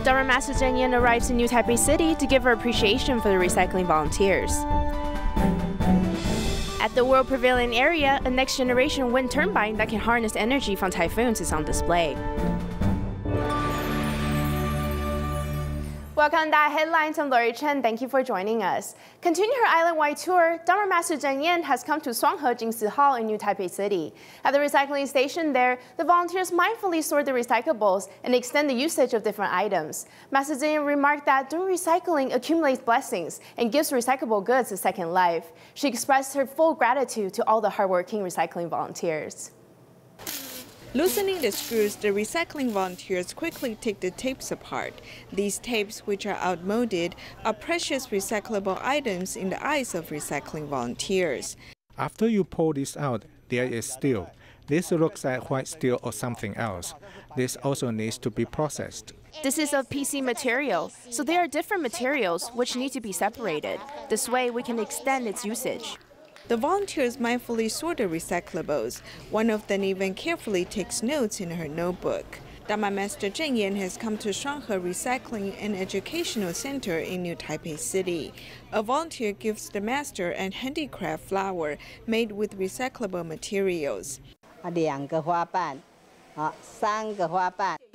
Dharma Master Cheng Yen arrives in New Taipei City to give her appreciation for the recycling volunteers. At the World Pavilion area, a next-generation wind turbine that can harness energy from typhoons is on display. Welcome to DaAi Headlines. I'm Lori Chen. Thank you for joining us. Continuing her island-wide tour, Dharma Master Cheng Yen has come to Shuanghe Jingsi Hall in New Taipei City. At the recycling station there, the volunteers mindfully sort the recyclables and extend the usage of different items. Master Cheng Yen remarked that doing recycling accumulates blessings and gives recyclable goods a second life. She expressed her full gratitude to all the hardworking recycling volunteers. Loosening the screws, the recycling volunteers quickly take the tapes apart. These tapes, which are outmoded, are precious recyclable items in the eyes of recycling volunteers. After you pull this out, there is steel. This looks like white steel or something else. This also needs to be processed. This is of PC material, so there are different materials which need to be separated. This way we can extend its usage. The volunteers mindfully sort the recyclables. One of them even carefully takes notes in her notebook. Dharma Master Cheng Yen has come to Shuanghe Recycling and Educational Center in New Taipei City. A volunteer gives the master a handicraft flower made with recyclable materials. The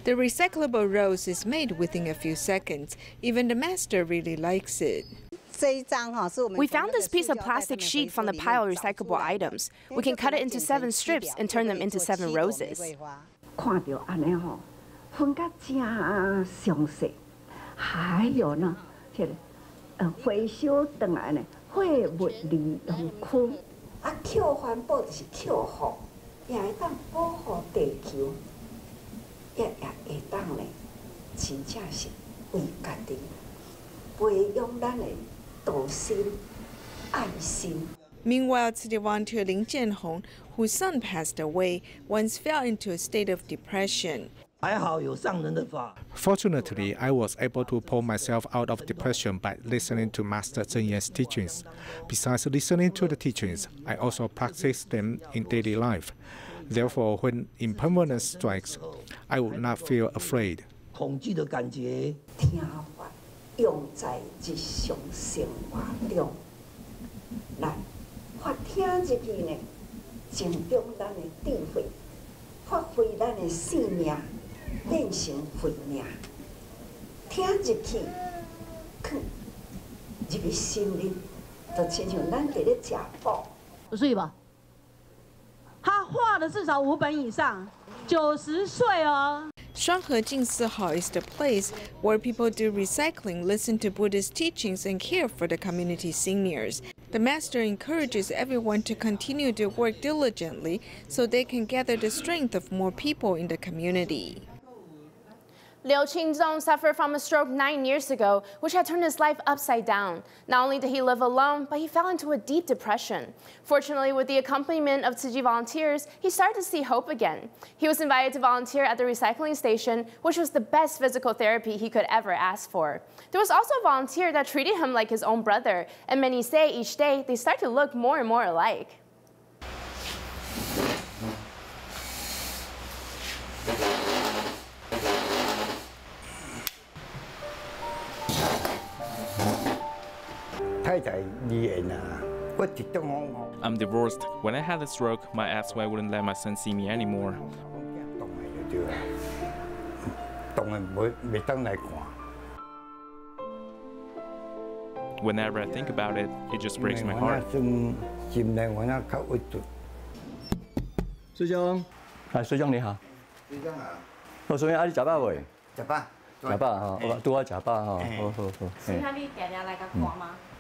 recyclable rose is made within a few seconds. Even the master really likes it. We found this piece of plastic sheet from the pile of recyclable items. We can cut it into 7 strips and turn them into 7 roses. Meanwhile, city volunteer Lin Jianhong, whose son passed away, once fell into a state of depression. Fortunately, I was able to pull myself out of depression by listening to Master Cheng Yen's teachings. Besides listening to the teachings, I also practice them in daily life. Therefore, when impermanence strikes, I would not feel afraid. 用在日常生活中，来发听入去呢，增长咱的智慧，发挥咱的生命，变成慧命。听入去，入去心里，就亲像咱在咧食饱。所以吧，他画了至少5本以上，90岁哦。 Shuanghe Jingsi Hall is the place where people do recycling, listen to Buddhist teachings, and care for the community seniors. The master encourages everyone to continue to work diligently so they can gather the strength of more people in the community. Liu Qingzong suffered from a stroke 9 years ago, which had turned his life upside down. Not only did he live alone, but he fell into a deep depression. Fortunately, with the accompaniment of Tzu Chi volunteers, he started to see hope again. He was invited to volunteer at the recycling station, which was the best physical therapy he could ever ask for. There was also a volunteer that treated him like his own brother, and many say each day they start to look more and more alike. I'm divorced. When I had a stroke, my ex-wife wouldn't let my son see me anymore. Whenever I think about it, it just breaks my heart. 师兄，师兄你好。师兄好。我师兄，你食饱未？食饱。 I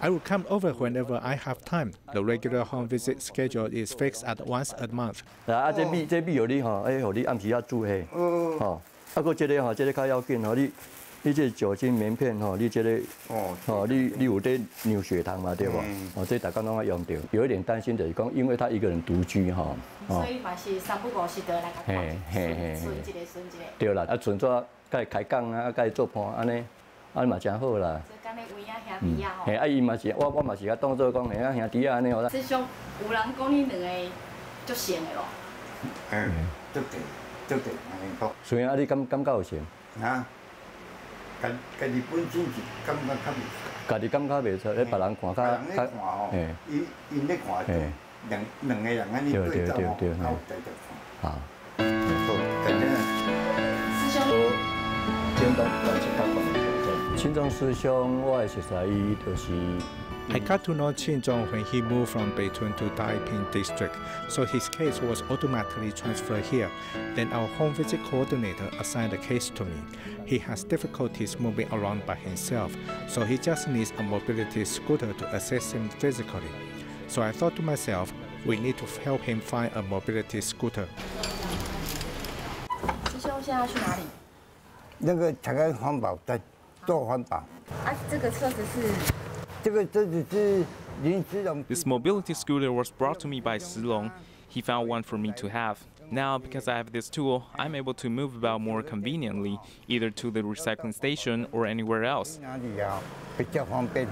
will come over whenever I have time. The regular home visit schedule is fixed at once a month. 这米有你吼，互你暗时啊煮下。吼，这个这个较要紧吼，你这酒精棉片吼，你这个你有在尿血糖嘛对不？这大家拢要用到。有一点担心的是讲，因为他一个人独居哈。所以嘛是3不5时得来个算一个。对啦，存做。 该开讲啊，该做伴，安尼嘛真好啦。敢咧位啊兄弟啊吼。伊嘛是，我嘛是甲当做讲兄弟啊安尼吼。师兄，有人讲你2个足善的咯。足对，安尼讲。虽然你感觉有善？啊。家己本身是感觉较袂。家己感觉袂错，咧别人看较，因咧看，两个人安尼对照吼，好在就看。啊，师兄，清宗师兄，我的熟悉伊就是。 I got to know Qin Zhong when he moved from Beitun to Taipei District, so his case was automatically transferred here. Then our home visit coordinator assigned the case to me. He has difficulties moving around by himself, so he just needs a mobility scooter to assist him physically. So I thought to myself, we need to help him find a mobility scooter. 师兄现在要去哪里？那个参加环保，在做环保。啊，这个车子是。 This mobility scooter was brought to me by Silong. He found one for me to have. Now, because I have this tool, I'm able to move about more conveniently, either to the recycling station or anywhere else. 比较方便。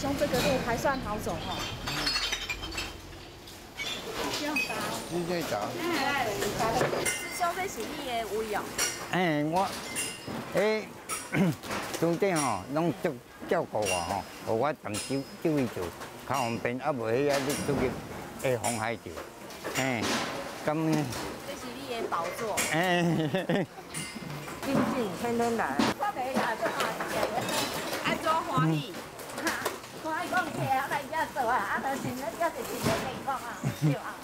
兄，这个路还算好走哈。不用打。直接打。师兄，这是你的位哦。我，中间吼，拢足照顾我吼，互我同周围做，较方便。啊，无迄你出去会妨害着。咁。这是你的宝座。进天天来。我袂来，做欢喜的，爱做欢喜。欢喜讲起来，咱要做啊，啊，就是咱要是真正健康啊，对啊。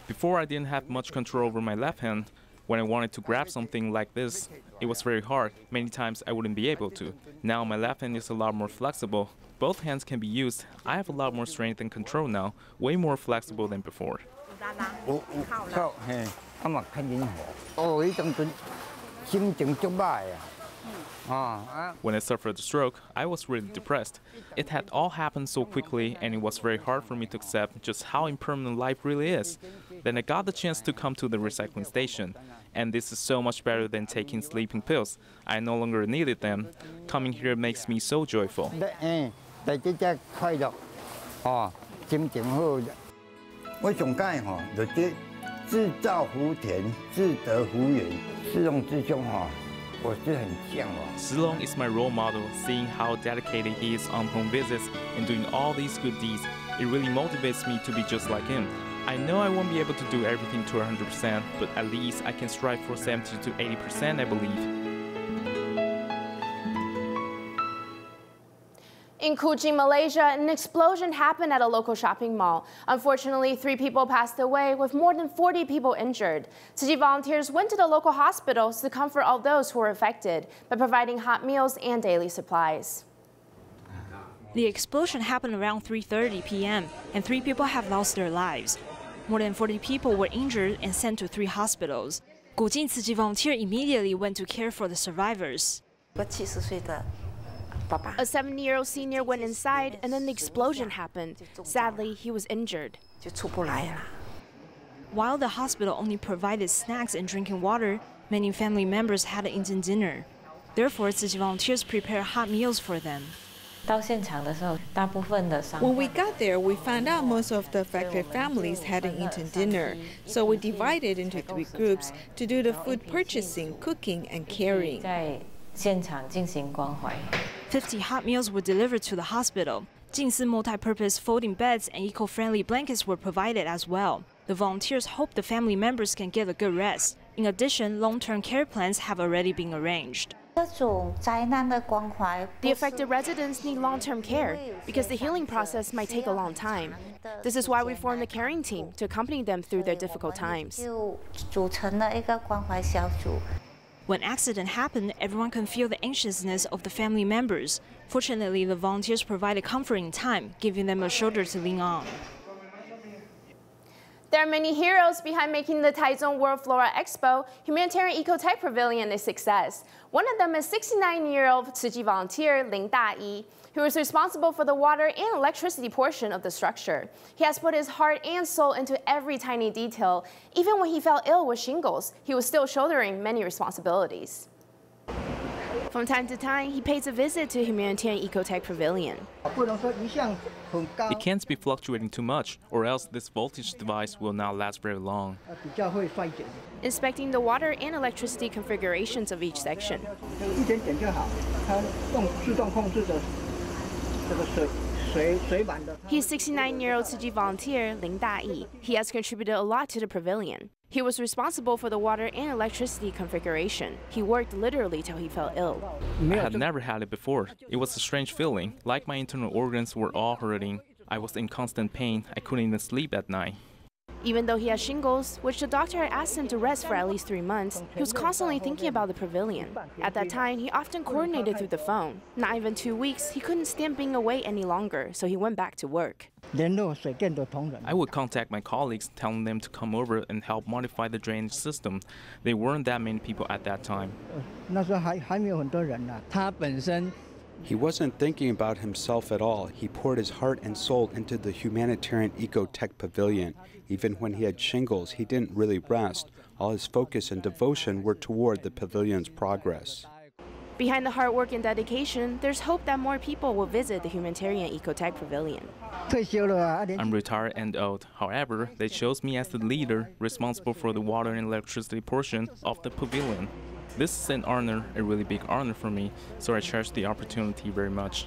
Before, I didn't have much control over my left hand. When I wanted to grab something like this, it was very hard. Many times I wouldn't be able to. Now my left hand is a lot more flexible. Both hands can be used. I have a lot more strength and control now, way more flexible than before. When I suffered the stroke, I was really depressed. It had all happened so quickly, and it was very hard for me to accept just how impermanent life really is. Then I got the chance to come to the recycling station, and this is so much better than taking sleeping pills. I no longer needed them. Coming here makes me so joyful. Silong is my role model. Seeing how dedicated he is on home visits and doing all these good deeds, it really motivates me to be just like him. I know I won't be able to do everything to 100%, but at least I can strive for 70 to 80%, I believe. In Kuching, Malaysia, an explosion happened at a local shopping mall. Unfortunately, 3 people passed away, with more than 40 people injured. Tzu Chi volunteers went to the local hospitals to comfort all those who were affected by providing hot meals and daily supplies. The explosion happened around 3:30 p.m., and 3 people have lost their lives. More than 40 people were injured and sent to 3 hospitals. Kuching Tzu Chi volunteer immediately went to care for the survivors. A 70-year-old senior went inside, and then the explosion happened. Sadly, he was injured. While the hospital only provided snacks and drinking water, many family members had an instant dinner. Therefore, Tzu Chi volunteers prepare hot meals for them. When we got there, we found out most of the affected families hadn't eaten dinner. So we divided into 3 groups to do the food purchasing, cooking, and caring. 50 hot meals were delivered to the hospital. Jingsi multi-purpose folding beds and eco-friendly blankets were provided as well. The volunteers hope the family members can get a good rest. In addition, long-term care plans have already been arranged. The affected residents need long-term care because the healing process might take a long time. This is why we formed a caring team to accompany them through their difficult times. When accident happened, everyone can feel the anxiousness of the family members. Fortunately, the volunteers provided comfort in time, giving them a shoulder to lean on. There are many heroes behind making the Taichung World Flora Expo Humanitarian Ecotech Pavilion a success. One of them is 69-year-old Tzu Chi volunteer Ling DaAi, who is responsible for the water and electricity portion of the structure. He has put his heart and soul into every tiny detail. Even when he fell ill with shingles, he was still shouldering many responsibilities. From time to time, he pays a visit to humanitarian ecotech pavilion. It can't be fluctuating too much, or else this voltage device will not last very long. Inspecting the water and electricity configurations of each section. He's 69-year-old Tzu Chi volunteer Ling DaAi. He has contributed a lot to the pavilion. He was responsible for the water and electricity configuration. He worked literally till he fell ill. I had never had it before. It was a strange feeling, like my internal organs were all hurting. I was in constant pain. I couldn't even sleep at night. Even though he has shingles, which the doctor had asked him to rest for at least 3 months, he was constantly thinking about the pavilion. At that time, he often coordinated through the phone. Not even 2 weeks, he couldn't stand being away any longer, so he went back to work. I would contact my colleagues, telling them to come over and help modify the drainage system. There weren't that many people at that time. He wasn't thinking about himself at all. He poured his heart and soul into the humanitarian ecotech pavilion. Even when he had shingles, he didn't really rest. All his focus and devotion were toward the pavilion's progress. Behind the hard work and dedication, there's hope that more people will visit the humanitarian ecotech pavilion. I'm retired and old. However, they chose me as the leader responsible for the water and electricity portion of the pavilion. This is an honor, a really big honor for me, so I cherish the opportunity very much.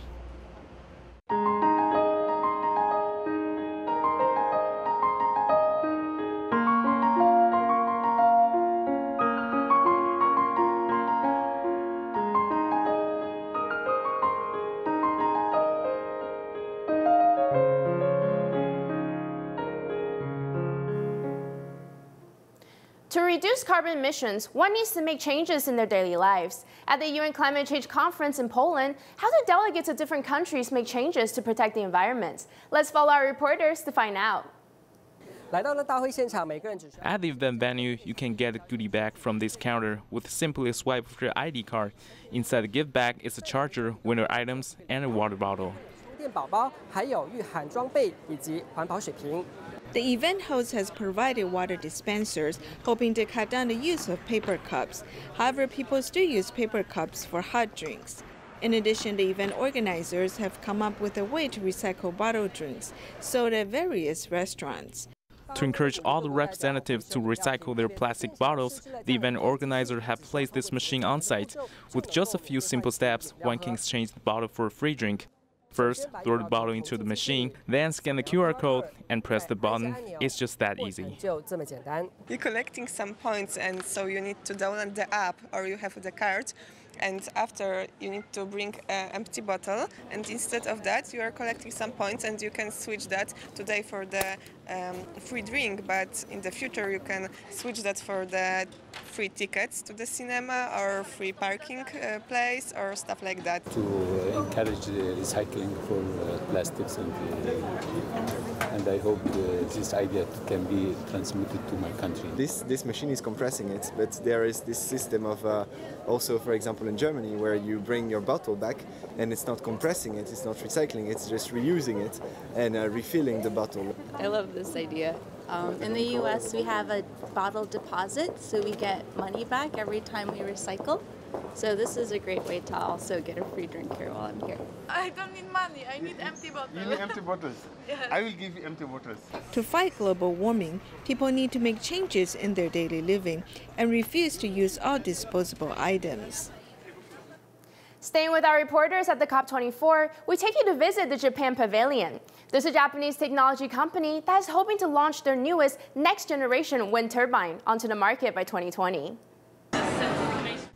To reduce carbon emissions, one needs to make changes in their daily lives. At the UN Climate Change Conference in Poland, how do delegates of different countries make changes to protect the environment? Let's follow our reporters to find out. At the event venue, you can get a goodie bag from this counter with simply a swipe of your ID card. Inside the gift bag is a charger, winter items, and a water bottle. The event host has provided water dispensers, hoping to cut down the use of paper cups. However, people still use paper cups for hot drinks. In addition, the event organizers have come up with a way to recycle bottled drinks sold at various restaurants. To encourage all the representatives to recycle their plastic bottles, the event organizer have placed this machine on site. With just a few simple steps, one can exchange the bottle for a free drink. First, throw the bottle into the machine, then scan the QR code and press the button. It's just that easy. You're collecting some points, and so you need to download the app or you have the card. And after, you need to bring an empty bottle, and instead of that, you are collecting some points, and you can switch that today for the free drink, but in the future you can switch that for the free tickets to the cinema or free parking place or stuff like that. To encourage recycling for plastics, and I hope this idea can be transmitted to my country. This machine is compressing it, but there is this system of also, for example, in Germany, where you bring your bottle back and it's not compressing it, it's not recycling, it's just reusing it and refilling the bottle. I love this idea. In the US, we have a bottle deposit, so we get money back every time we recycle. So this is a great way to also get a free drink here while I'm here. I don't need money, I need empty bottles. You need empty bottles? Yes. I will give you empty bottles. To fight global warming, people need to make changes in their daily living and refuse to use all disposable items. Staying with our reporters at the COP24, we take you to visit the Japan Pavilion. There's a Japanese technology company that is hoping to launch their newest next-generation wind turbine onto the market by 2020.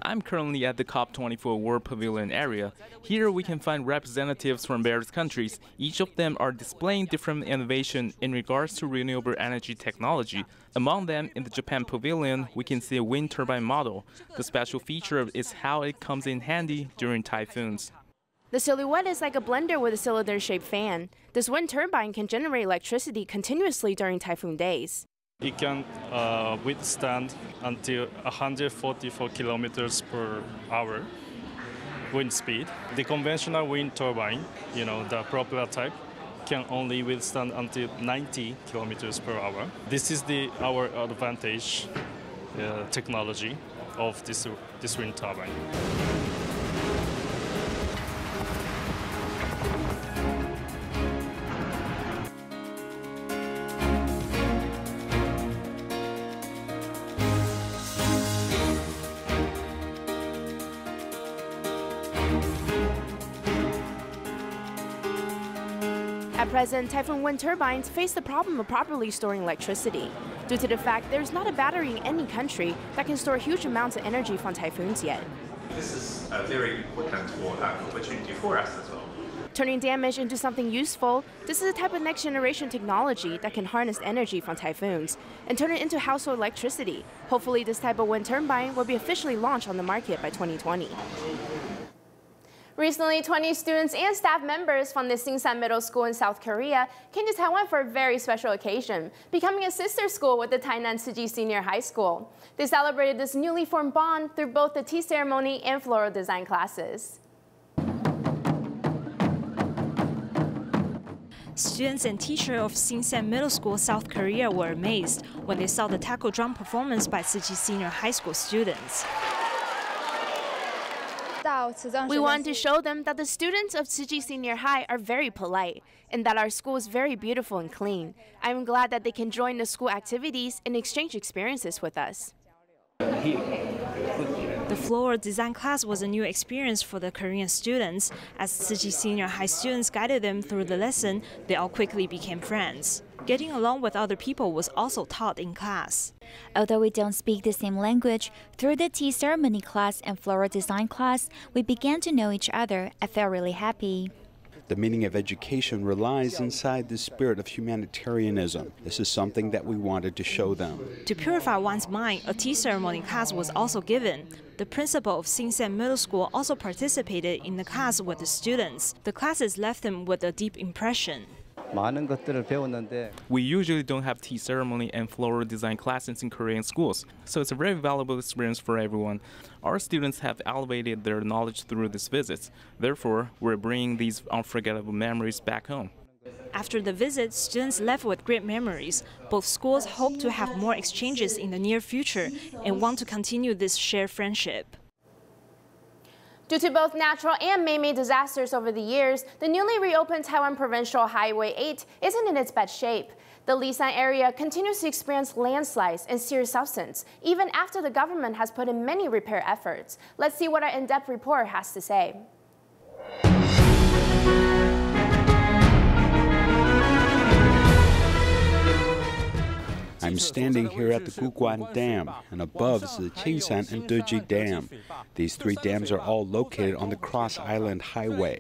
I'm currently at the COP24 World Pavilion area. Here we can find representatives from various countries. Each of them are displaying different innovation in regards to renewable energy technology. Among them, in the Japan Pavilion, we can see a wind turbine model. The special feature is how it comes in handy during typhoons. The silhouette is like a blender with a cylinder-shaped fan. This wind turbine can generate electricity continuously during typhoon days. It can withstand until 144 kilometers per hour wind speed. The conventional wind turbine, the propeller type, can only withstand until 90 kilometers per hour. This is our advantage technology of this wind turbine. At present, typhoon wind turbines face the problem of properly storing electricity, due to the fact there is not a battery in any country that can store huge amounts of energy from typhoons yet. This is a very important opportunity for us as well. Turning damage into something useful, this is a type of next-generation technology that can harness energy from typhoons and turn it into household electricity. Hopefully, this type of wind turbine will be officially launched on the market by 2020. Recently, 20 students and staff members from the Sinsan Middle School in South Korea came to Taiwan for a very special occasion, becoming a sister school with the Tainan Tzu Chi Senior High School. They celebrated this newly formed bond through both the tea ceremony and floral design classes. Students and teachers of Sinsan Middle School, South Korea were amazed when they saw the tackle drum performance by Tzu Chi Senior High School students. We wanted to show them that the students of Tzu Chi Senior High are very polite and that our school is very beautiful and clean. I'm glad that they can join the school activities and exchange experiences with us. The floral design class was a new experience for the Korean students. As Tzu Chi Senior High students guided them through the lesson, they all quickly became friends. Getting along with other people was also taught in class. Although we don't speak the same language, through the tea ceremony class and floral design class, we began to know each other. I felt really happy. The meaning of education relies inside the spirit of humanitarianism. This is something that we wanted to show them. To purify one's mind, a tea ceremony class was also given. The principal of Sinsan Middle School also participated in the class with the students. The classes left them with a deep impression. We usually don't have tea ceremony and floral design classes in Korean schools, so it's a very valuable experience for everyone. Our students have elevated their knowledge through these visits. Therefore, we're bringing these unforgettable memories back home. After the visit, students left with great memories. Both schools hope to have more exchanges in the near future and want to continue this shared friendship. Due to both natural and man-made disasters over the years, the newly reopened Taiwan Provincial Highway 8 isn't in its best shape. The Lisan area continues to experience landslides and serious subsidence, even after the government has put in many repair efforts. Let's see what our in-depth report has to say. I'm standing here at the Guguan Dam, and above is the Qingsan and Deji Dam. These three dams are all located on the Cross Island Highway.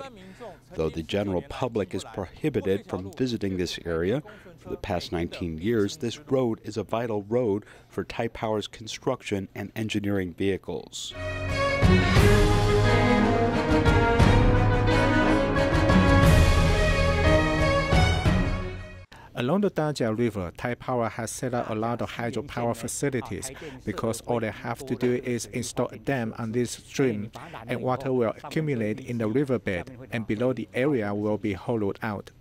Though the general public is prohibited from visiting this area, for the past 19 years, this road is a vital road for Taipower's construction and engineering vehicles. Along the Dajia River, Taipower has set up a lot of hydropower facilities because all they have to do is install a dam on this stream, and water will accumulate in the riverbed, and below the area will be hollowed out.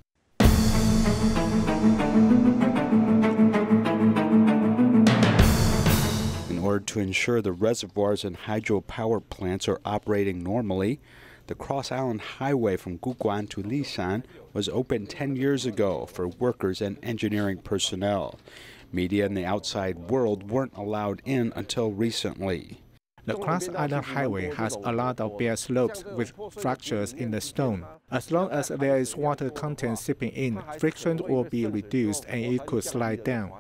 In order to ensure the reservoirs and hydropower plants are operating normally, the Cross Island Highway from Guguan to Lisan was opened 10 years ago for workers and engineering personnel. Media and the outside world weren't allowed in until recently. The Cross Island Highway has a lot of bare slopes with fractures in the stone. As long as there is water content seeping in, friction will be reduced and it could slide down.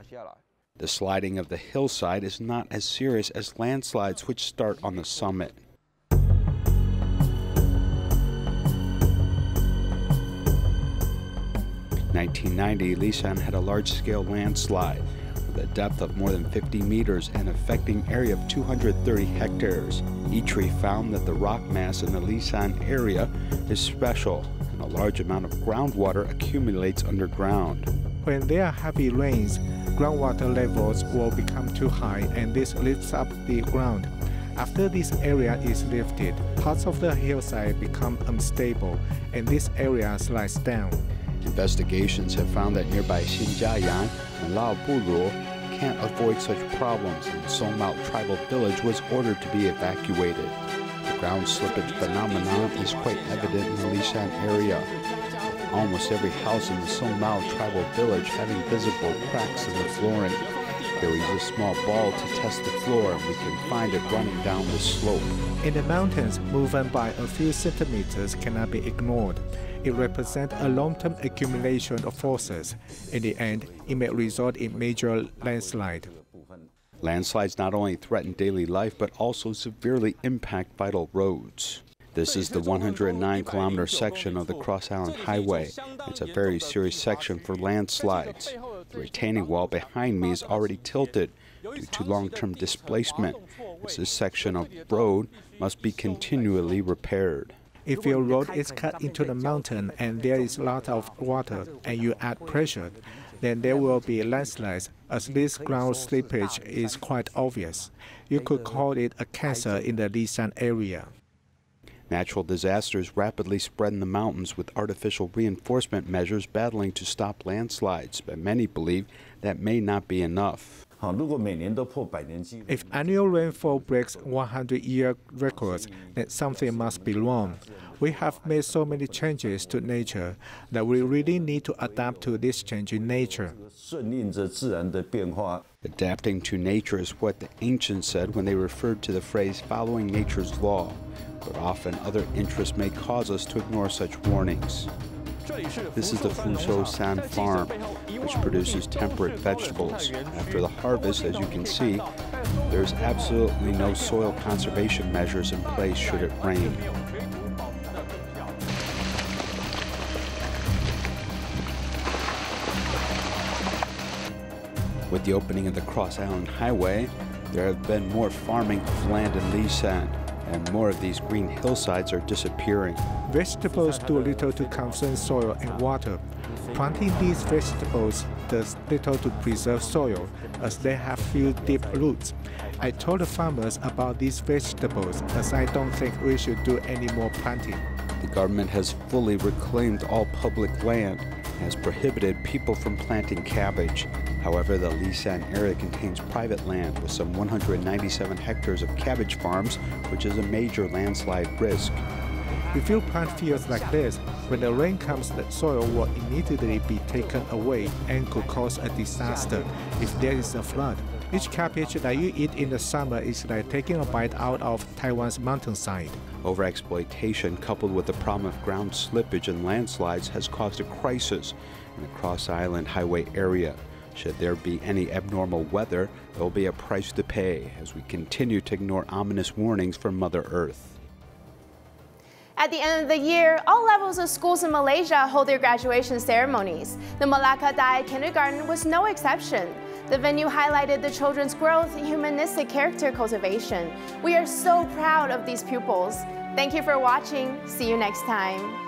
The sliding of the hillside is not as serious as landslides which start on the summit. In 1990, Lisan had a large-scale landslide with a depth of more than 50 meters and affecting area of 230 hectares. ITRI found that the rock mass in the Lisan area is special and a large amount of groundwater accumulates underground. When there are heavy rains, groundwater levels will become too high and this lifts up the ground. After this area is lifted, parts of the hillside become unstable and this area slides down. Investigations have found that nearby Xinjiayan and Laobulo can't avoid such problems, and the Songmao tribal village was ordered to be evacuated. The ground slippage phenomenon is quite evident in the Lisan area, with almost every house in the Songmao tribal village having visible cracks in the flooring. Here we use a small ball to test the floor, and we can find it running down the slope. In the mountains, movement by a few centimeters cannot be ignored. It represents a long-term accumulation of forces. In the end, it may result in major landslide. Landslides not only threaten daily life, but also severely impact vital roads. This is the 109-kilometer section of the Cross Island Highway. It's a very serious section for landslides. The retaining wall behind me is already tilted due to long-term displacement. This section of road must be continually repaired. If your road is cut into the mountain and there is a lot of water and you add pressure, then there will be landslides, as this ground slippage is quite obvious. You could call it a cancer in the Lisan area. Natural disasters rapidly spread in the mountains, with artificial reinforcement measures battling to stop landslides, but many believe that may not be enough. If annual rainfall breaks 100-year records, then something must be wrong. We have made so many changes to nature that we really need to adapt to this changing nature. Adapting to nature is what the ancients said when they referred to the phrase following nature's law, but often other interests may cause us to ignore such warnings. This is the Fuzhou San Farm, which produces temperate vegetables. After the harvest, as you can see, there's absolutely no soil conservation measures in place should it rain. With the opening of the Cross Island Highway, there have been more farming of land in Lisan, and more of these green hillsides are disappearing. Vegetables do little to conserve soil and water. Planting these vegetables does little to preserve soil, as they have few deep roots. I told the farmers about these vegetables, as I don't think we should do any more planting. The government has fully reclaimed all public land and has prohibited people from planting cabbage. However, the Lisan area contains private land with some 197 hectares of cabbage farms, which is a major landslide risk. If you plant fields like this, when the rain comes, the soil will immediately be taken away and could cause a disaster if there is a flood. Each cabbage that you eat in the summer is like taking a bite out of Taiwan's mountainside. Overexploitation coupled with the problem of ground slippage and landslides has caused a crisis in the Cross Island Highway area. Should there be any abnormal weather, there will be a price to pay as we continue to ignore ominous warnings from Mother Earth. At the end of the year, all levels of schools in Malaysia hold their graduation ceremonies. The Malacca DaAi Kindergarten was no exception. The venue highlighted the children's growth and humanistic character cultivation. We are so proud of these pupils. Thank you for watching. See you next time.